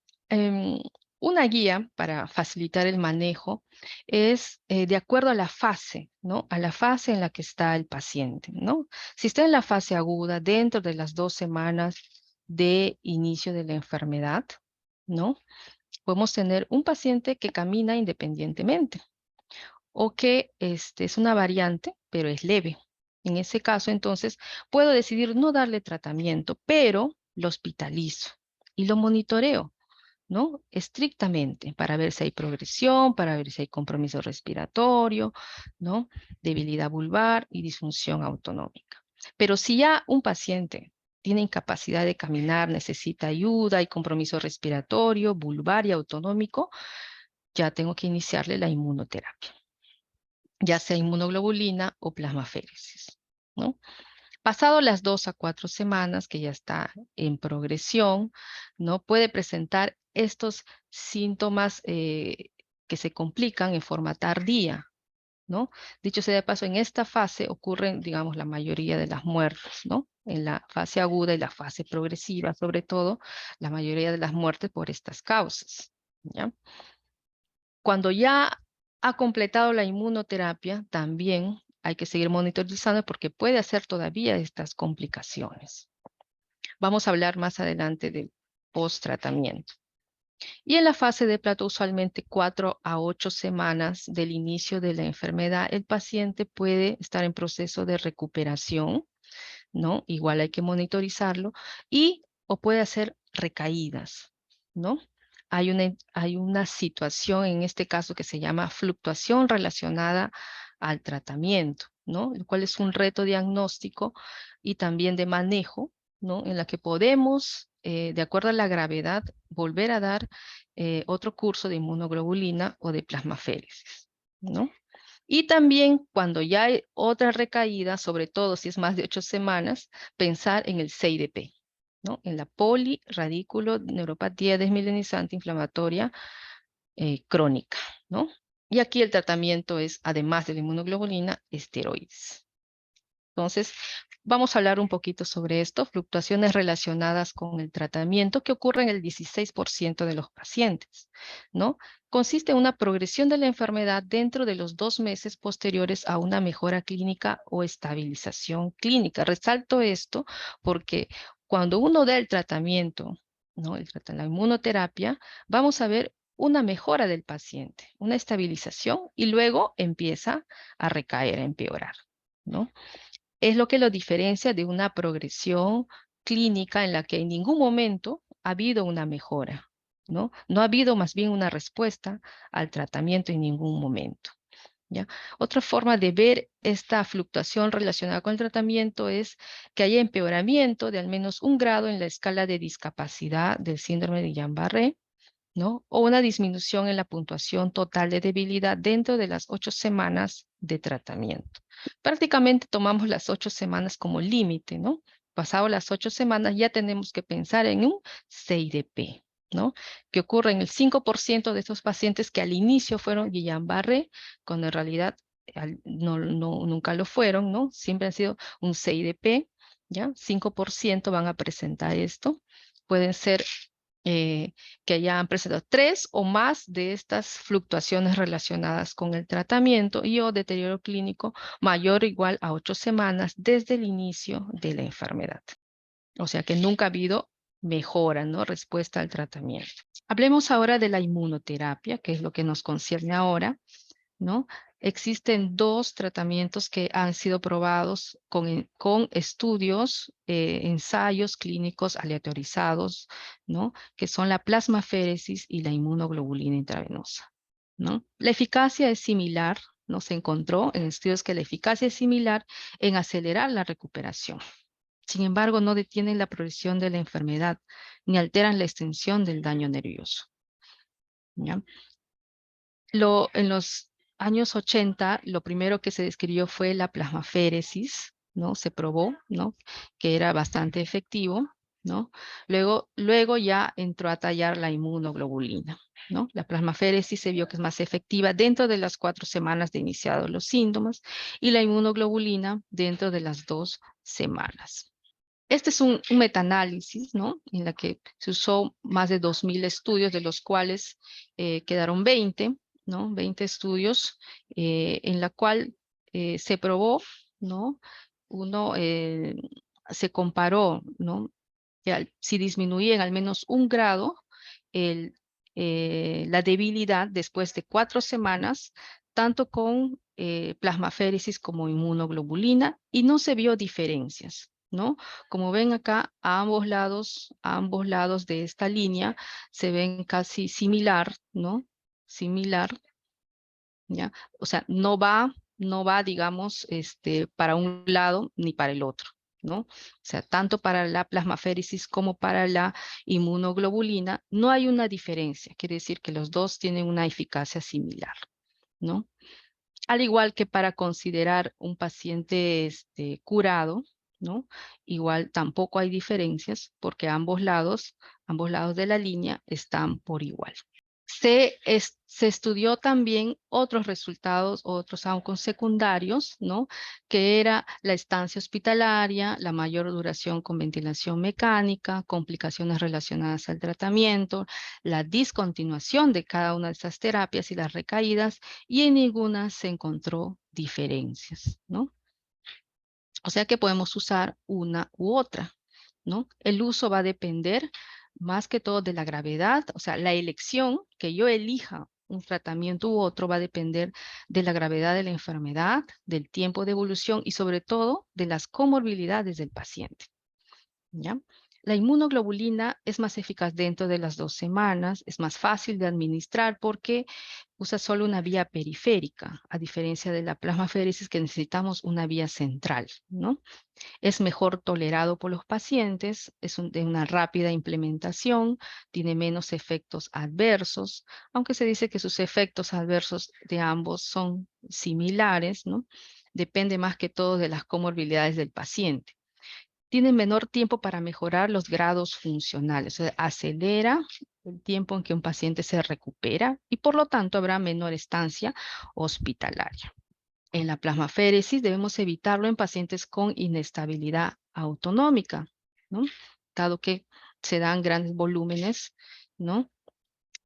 una guía para facilitar el manejo es de acuerdo a la fase, ¿no? A la fase en la que está el paciente, ¿no? Si está en la fase aguda, dentro de las 2 semanas de inicio de la enfermedad, ¿no? Podemos tener un paciente que camina independientemente o que es una variante, pero es leve. En ese caso, entonces, puedo decidir no darle tratamiento, pero lo hospitalizo y lo monitoreo, ¿no? Estrictamente para ver si hay progresión, para ver si hay compromiso respiratorio, ¿no? Debilidad vulvar y disfunción autonómica. Pero si ya un paciente tiene incapacidad de caminar, necesita ayuda, hay compromiso respiratorio, vulvar y autonómico, ya tengo que iniciarle la inmunoterapia, ya sea inmunoglobulina o plasmaféresis, ¿no? Pasado las 2 a 4 semanas, que ya está en progresión, ¿no? Puede presentar estos síntomas que se complican en forma tardía, ¿no? Dicho sea de paso, en esta fase ocurren, digamos, la mayoría de las muertes, ¿no? En la fase aguda y la fase progresiva, sobre todo, la mayoría de las muertes por estas causas, ¿ya? Cuando ya ha completado la inmunoterapia, también hay que seguir monitorizando porque puede hacer todavía estas complicaciones. Vamos a hablar más adelante del post-tratamiento. Y en la fase de plato, usualmente 4 a 8 semanas del inicio de la enfermedad, el paciente puede estar en proceso de recuperación, ¿no? Igual hay que monitorizarlo, o puede hacer recaídas, ¿no? hay una situación en este caso que se llama fluctuación relacionada al tratamiento, ¿no? Lo cual es un reto diagnóstico y también de manejo, ¿no? En la que podemos, de acuerdo a la gravedad, volver a dar otro curso de inmunoglobulina o de plasmaféresis, ¿no? Y también cuando ya hay otra recaída, sobre todo si es más de 8 semanas, pensar en el CIDP, ¿no? En la polirradículo neuropatía desmielinizante inflamatoria crónica, ¿no? Y aquí el tratamiento es, además de la inmunoglobulina, esteroides. Entonces, vamos a hablar un poquito sobre esto, fluctuaciones relacionadas con el tratamiento que ocurren en el 16% de los pacientes, ¿no? Consiste en una progresión de la enfermedad dentro de los 2 meses posteriores a una mejora clínica o estabilización clínica. Resalto esto porque cuando uno da el tratamiento, ¿no? La inmunoterapia, vamos a ver una mejora del paciente, una estabilización y luego empieza a recaer, a empeorar, ¿no? Es lo que lo diferencia de una progresión clínica en la que en ningún momento ha habido una mejora, ¿no? No ha habido más bien una respuesta al tratamiento en ningún momento, ¿ya? Otra forma de ver esta fluctuación relacionada con el tratamiento es que haya empeoramiento de al menos 1 grado en la escala de discapacidad del síndrome de Guillain-Barré, ¿no? O una disminución en la puntuación total de debilidad dentro de las 8 semanas de tratamiento. Prácticamente tomamos las 8 semanas como límite, ¿no? Pasado las 8 semanas ya tenemos que pensar en un CIDP, ¿no? Que ocurre en el 5% de estos pacientes que al inicio fueron Guillain-Barré, cuando en realidad nunca lo fueron, ¿no? Siempre han sido un CIDP, ¿ya? 5% van a presentar esto. Pueden ser que hayan presentado 3 o más de estas fluctuaciones relacionadas con el tratamiento y o deterioro clínico mayor o igual a 8 semanas desde el inicio de la enfermedad. O sea que nunca ha habido mejora, ¿no? Respuesta al tratamiento. Hablemos ahora de la inmunoterapia, que es lo que nos concierne ahora, ¿no? Existen 2 tratamientos que han sido probados con estudios, ensayos clínicos aleatorizados, ¿no? Que son la plasmaféresis y la inmunoglobulina intravenosa, ¿no? La eficacia es similar, ¿no? Se encontró en estudios que la eficacia es similar en acelerar la recuperación. Sin embargo, no detienen la progresión de la enfermedad ni alteran la extensión del daño nervioso, ¿ya? En los años 80, lo primero que se describió fue la plasmaféresis, ¿no? Se probó, ¿no? Que era bastante efectivo, ¿no? Luego ya entró a tallar la inmunoglobulina, ¿no? La plasmaféresis se vio que es más efectiva dentro de las 4 semanas de iniciados los síntomas y la inmunoglobulina dentro de las 2 semanas. Este es un metaanálisis, ¿no? En la que se usó más de 2.000 estudios, de los cuales quedaron 20, ¿no? 20 estudios, en la cual se probó, ¿no? Se comparó, ¿no? Que si disminuía en al menos 1 grado la debilidad después de 4 semanas, tanto con plasmaféresis como inmunoglobulina, y no se vio diferencias, ¿no? Como ven acá, a ambos lados de esta línea se ven casi similar, ¿no? Similar, ¿ya? O sea, no va, digamos, para un lado ni para el otro, ¿no? O sea, tanto para la plasmaféresis como para la inmunoglobulina no hay una diferencia, quiere decir que los dos tienen una eficacia similar, ¿no? Al igual que para considerar un paciente curado, ¿no? Igual tampoco hay diferencias porque ambos lados de la línea están por igual. Se estudió también otros resultados, otros aunque secundarios, ¿no? Que era la estancia hospitalaria, la mayor duración con ventilación mecánica, complicaciones relacionadas al tratamiento, la discontinuación de cada una de esas terapias y las recaídas, y en ninguna se encontró diferencias, ¿no? O sea que podemos usar una u otra, ¿no? El uso va a depender más que todo de la gravedad, o sea, la elección que yo elija un tratamiento u otro va a depender de la gravedad de la enfermedad, del tiempo de evolución y sobre todo de las comorbilidades del paciente, ¿ya? La inmunoglobulina es más eficaz dentro de las 2 semanas, es más fácil de administrar porque usa solo una vía periférica, a diferencia de la plasmaféresis que necesitamos una vía central, ¿no? Es mejor tolerado por los pacientes, es de una rápida implementación, tiene menos efectos adversos, aunque se dice que sus efectos adversos de ambos son similares, ¿no? Depende más que todo de las comorbilidades del paciente. Tiene menor tiempo para mejorar los grados funcionales, o sea, acelera el tiempo en que un paciente se recupera y por lo tanto habrá menor estancia hospitalaria. En la plasmaféresis debemos evitarlo en pacientes con inestabilidad autonómica, ¿no? Dado que se dan grandes volúmenes, ¿no?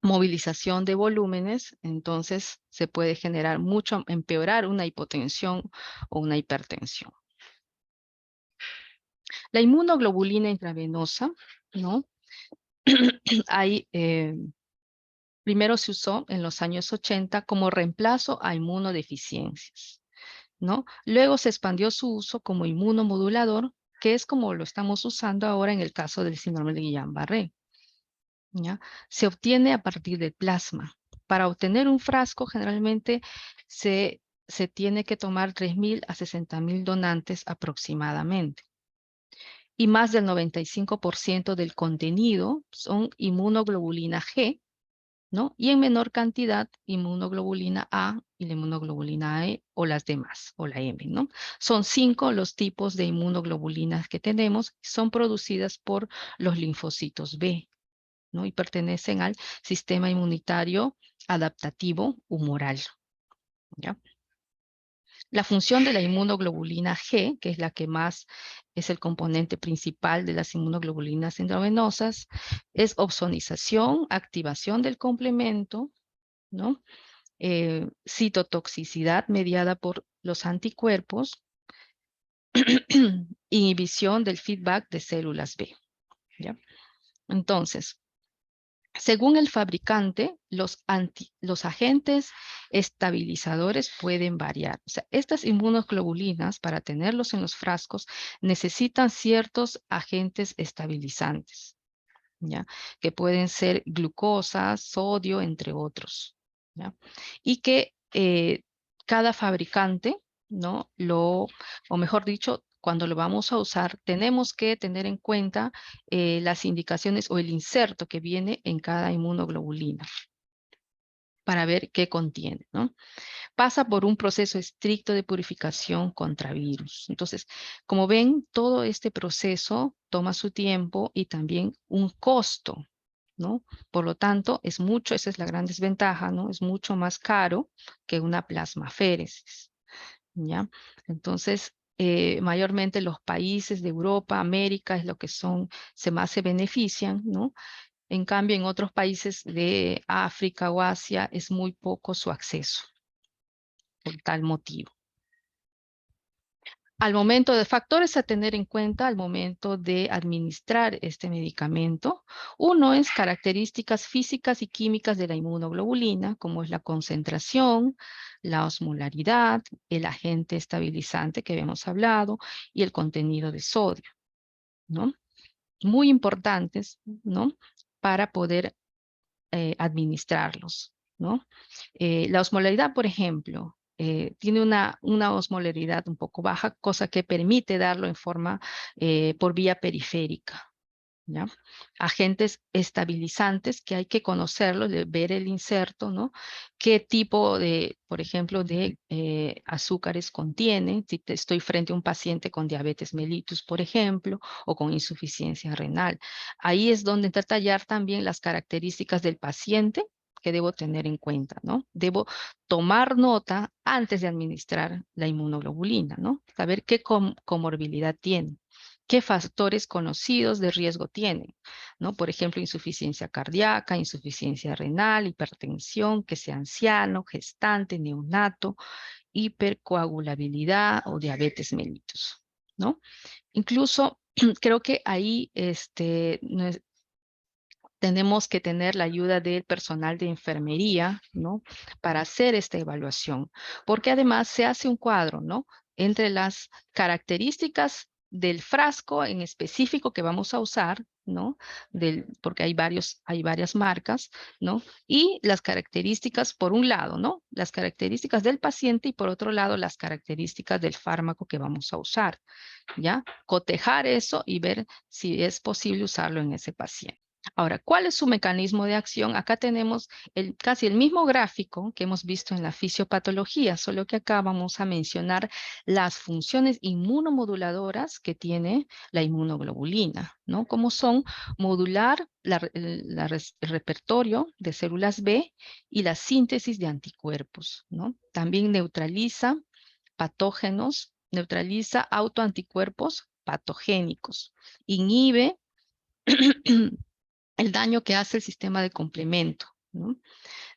Movilización de volúmenes, entonces se puede generar mucho, empeorar una hipotensión o una hipertensión. La inmunoglobulina intravenosa, ¿no? Hay, primero se usó en los años 80 como reemplazo a inmunodeficiencias, ¿no? Luego se expandió su uso como inmunomodulador, que es como lo estamos usando ahora en el caso del síndrome de Guillain-Barré, ¿ya? Se obtiene a partir del plasma. Para obtener un frasco, generalmente se tiene que tomar 3.000 a 60.000 donantes aproximadamente. Y más del 95% del contenido son inmunoglobulina G, ¿no? Y en menor cantidad, inmunoglobulina A y la inmunoglobulina E o las demás, o la M, ¿no? Son 5 los tipos de inmunoglobulinas que tenemos, son producidas por los linfocitos B, ¿no? Y pertenecen al sistema inmunitario adaptativo humoral, ¿ya? La función de la inmunoglobulina G, que es la que más es el componente principal de las inmunoglobulinas intravenosas, es opsonización, activación del complemento, ¿no? Citotoxicidad mediada por los anticuerpos, inhibición del feedback de células B, ¿ya? Entonces, según el fabricante, los agentes estabilizadores pueden variar. O sea, estas inmunoglobulinas, para tenerlos en los frascos, necesitan ciertos agentes estabilizantes, ¿ya? Que pueden ser glucosa, sodio, entre otros, ¿ya? Y que cada fabricante, ¿no? O mejor dicho, cuando lo vamos a usar, tenemos que tener en cuenta las indicaciones o el inserto que viene en cada inmunoglobulina para ver qué contiene, ¿no? Pasa por un proceso estricto de purificación contra virus. Entonces, como ven, todo este proceso toma su tiempo y también un costo, ¿no? Por lo tanto, es mucho, esa es la gran desventaja, ¿no? Es mucho más caro que una plasmaféresis, ¿ya? Entonces, mayormente los países de Europa, América, es lo que más se benefician, ¿no? En cambio, en otros países de África o Asia es muy poco su acceso por tal motivo. Al momento de factores a tener en cuenta al momento de administrar este medicamento, uno es características físicas y químicas de la inmunoglobulina, como es la concentración, la osmolaridad, el agente estabilizante que habíamos hablado y el contenido de sodio, ¿no? Muy importantes, ¿no? Para poder administrarlos, ¿no? La osmolaridad, por ejemplo, tiene una osmolaridad un poco baja, cosa que permite darlo en forma por vía periférica, ¿ya? Agentes estabilizantes que hay que conocerlos, ver el inserto, ¿no? Qué tipo de, por ejemplo, de azúcares contiene, si estoy frente a un paciente con diabetes mellitus, por ejemplo, o con insuficiencia renal. Ahí es donde detallar también las características del paciente que debo tener en cuenta, ¿no? Debo tomar nota antes de administrar la inmunoglobulina, ¿no? Saber qué comorbilidad tiene. ¿Qué factores conocidos de riesgo tienen? ¿No? Por ejemplo, insuficiencia cardíaca, insuficiencia renal, hipertensión, que sea anciano, gestante, neonato, hipercoagulabilidad o diabetes mellitus, ¿no? Incluso creo que ahí tenemos que tener la ayuda del personal de enfermería, ¿no? Para hacer esta evaluación, porque además se hace un cuadro, ¿no? Entre las características del frasco en específico que vamos a usar, ¿no? Porque hay varias marcas, ¿no? Y las características, por un lado, ¿no? Las características del paciente y por otro lado, las características del fármaco que vamos a usar, ¿ya? Cotejar eso y ver si es posible usarlo en ese paciente. Ahora, ¿cuál es su mecanismo de acción? Acá tenemos casi el mismo gráfico que hemos visto en la fisiopatología, solo que acá vamos a mencionar las funciones inmunomoduladoras que tiene la inmunoglobulina, ¿no? Como son modular el repertorio de células B y la síntesis de anticuerpos, ¿no? También neutraliza patógenos, neutraliza autoanticuerpos patogénicos, inhibe el daño que hace el sistema de complemento, ¿no?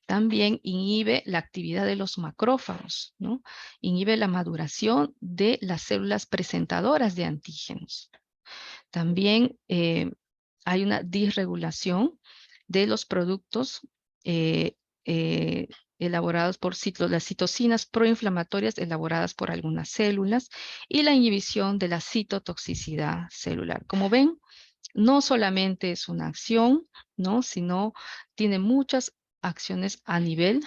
También inhibe la actividad de los macrófagos, ¿no? Inhibe la maduración de las células presentadoras de antígenos. También hay una disregulación de los productos eh, eh, elaborados por las citocinas proinflamatorias elaboradas por algunas células y la inhibición de la citotoxicidad celular. Como ven, no solamente es una acción, ¿no? Sino tiene muchas acciones a nivel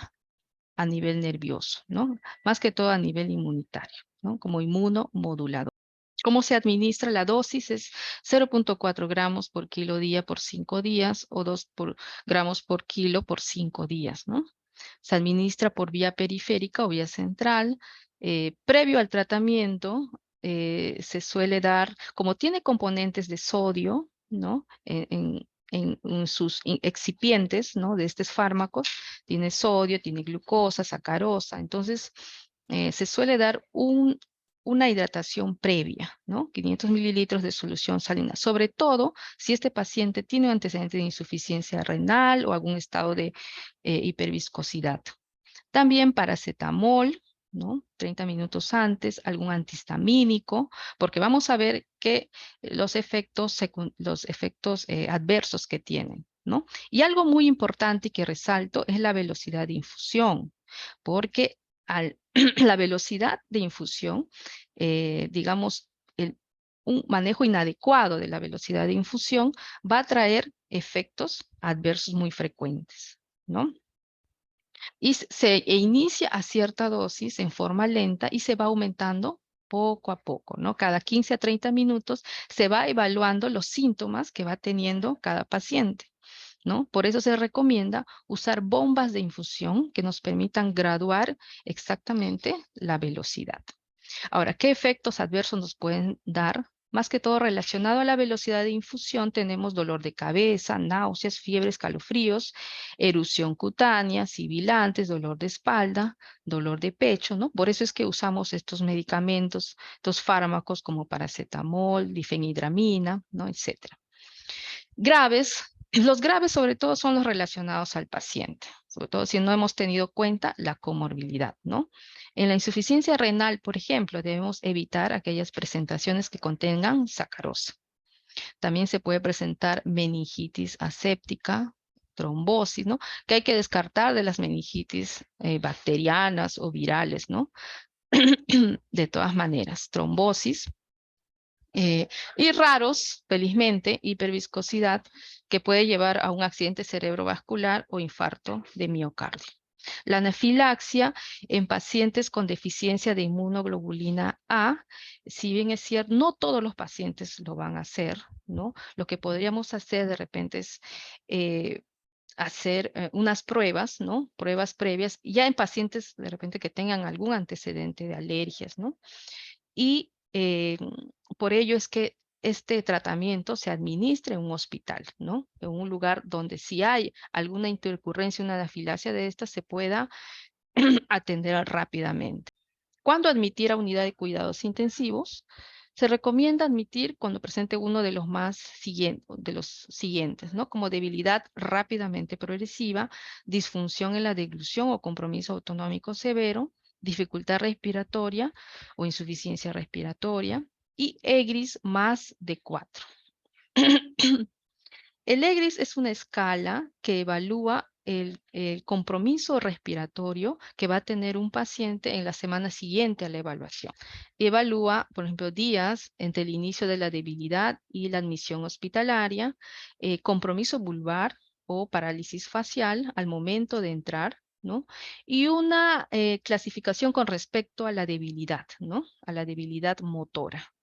nervioso, ¿no? Más que todo a nivel inmunitario, ¿no? Como inmunomodulador. ¿Cómo se administra? La dosis es 0.4 gramos por kilo día por 5 días o 2 gramos por kilo por 5 días, ¿no? Se administra por vía periférica o vía central. Previo al tratamiento, se suele dar, como tiene componentes de sodio, ¿no? En sus excipientes, ¿no? De estos fármacos, tiene sodio, tiene glucosa, sacarosa. Entonces, se suele dar una hidratación previa, ¿no? 500 mililitros de solución salina, sobre todo si este paciente tiene un antecedente de insuficiencia renal o algún estado de hiperviscosidad. También paracetamol, ¿no? 30 minutos antes, algún antihistamínico, porque vamos a ver que los efectos adversos que tienen, ¿no? Y algo muy importante y que resalto es la velocidad de infusión, porque la velocidad de infusión, digamos, un manejo inadecuado de la velocidad de infusión va a traer efectos adversos muy frecuentes, ¿no? Y se inicia a cierta dosis en forma lenta y se va aumentando poco a poco, ¿no? Cada 15 a 30 minutos se va evaluando los síntomas que va teniendo cada paciente, ¿no? Por eso se recomienda usar bombas de infusión que nos permitan graduar exactamente la velocidad. Ahora, ¿qué efectos adversos nos pueden dar? Más que todo relacionado a la velocidad de infusión, tenemos dolor de cabeza, náuseas, fiebres, calofríos, erupción cutánea, sibilantes, dolor de espalda, dolor de pecho, ¿no? Por eso es que usamos estos medicamentos, estos fármacos como paracetamol, difenhidramina, ¿no? Etcétera. Graves, los graves sobre todo son los relacionados al paciente, sobre todo si no hemos tenido cuenta la comorbilidad, ¿no? En la insuficiencia renal, por ejemplo, debemos evitar aquellas presentaciones que contengan sacarosa. También se puede presentar meningitis aséptica, trombosis, ¿no? Que hay que descartar de las meningitis bacterianas o virales, ¿no? De todas maneras, trombosis. Y raros, felizmente, hiperviscosidad, que puede llevar a un accidente cerebrovascular o infarto de miocardio. La anafilaxia en pacientes con deficiencia de inmunoglobulina A, si bien es cierto, no todos los pacientes lo van a hacer, ¿no? Lo que podríamos hacer de repente es hacer unas pruebas, ¿no? Pruebas previas, ya en pacientes de repente que tengan algún antecedente de alergias, ¿no? Y por ello es que este tratamiento se administra en un hospital, ¿no? En un lugar donde si hay alguna intercurrencia, una anafilaxia de estas, se pueda atender rápidamente. ¿Cuándo admitir a unidad de cuidados intensivos? Se recomienda admitir cuando presente uno de los siguientes, ¿no? Como debilidad rápidamente progresiva, disfunción en la deglución o compromiso autonómico severo, dificultad respiratoria o insuficiencia respiratoria y EGRIS más de 4. El EGRIS es una escala que evalúa el compromiso respiratorio que va a tener un paciente en la semana siguiente a la evaluación. Evalúa, por ejemplo, días entre el inicio de la debilidad y la admisión hospitalaria, compromiso vulvar o parálisis facial al momento de entrar, ¿no? Y una clasificación con respecto a la debilidad, ¿no? A la debilidad motora,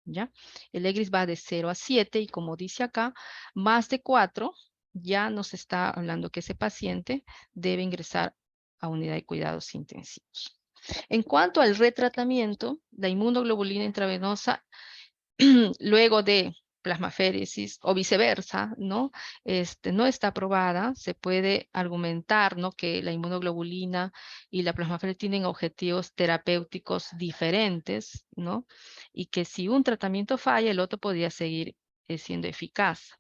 ¿ya? El EGRIS va de 0 a 7 y como dice acá, más de 4, ya nos está hablando que ese paciente debe ingresar a unidad de cuidados intensivos. En cuanto al retratamiento, la inmunoglobulina intravenosa, luego de plasmaféresis o viceversa, ¿no? No está aprobada. Se puede argumentar, ¿no?, que la inmunoglobulina y la plasmaféresis tienen objetivos terapéuticos diferentes, ¿no? Y que si un tratamiento falla, el otro podría seguir siendo eficaz,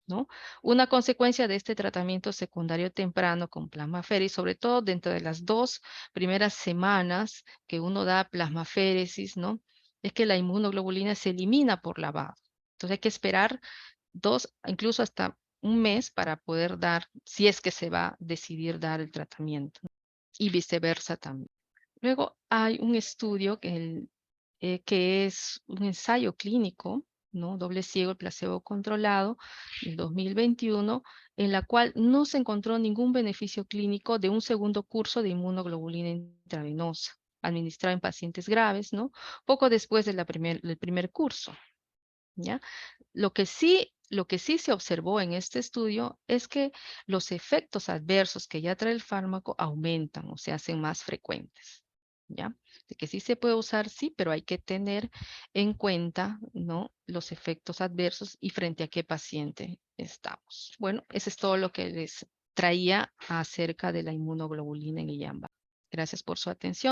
¿no? Una consecuencia de este tratamiento secundario temprano con plasmaféresis, sobre todo dentro de las 2 primeras semanas que uno da plasmaféresis, ¿no?, es que la inmunoglobulina se elimina por lavado. Entonces hay que esperar 2, incluso hasta un mes para poder dar, si es que se va a decidir dar el tratamiento, y viceversa también. Luego hay un estudio que es un ensayo clínico, ¿no?, doble ciego, placebo controlado, en 2021, en la cual no se encontró ningún beneficio clínico de un segundo curso de inmunoglobulina intravenosa, administrada en pacientes graves, ¿no?, poco después del primer curso, ¿ya? Lo que sí se observó en este estudio es que los efectos adversos que ya trae el fármaco aumentan o se hacen más frecuentes, ¿ya? De que sí se puede usar, sí, pero hay que tener en cuenta, ¿no?, los efectos adversos y frente a qué paciente estamos. Bueno, eso es todo lo que les traía acerca de la inmunoglobulina en Guillain-Barré. Gracias por su atención.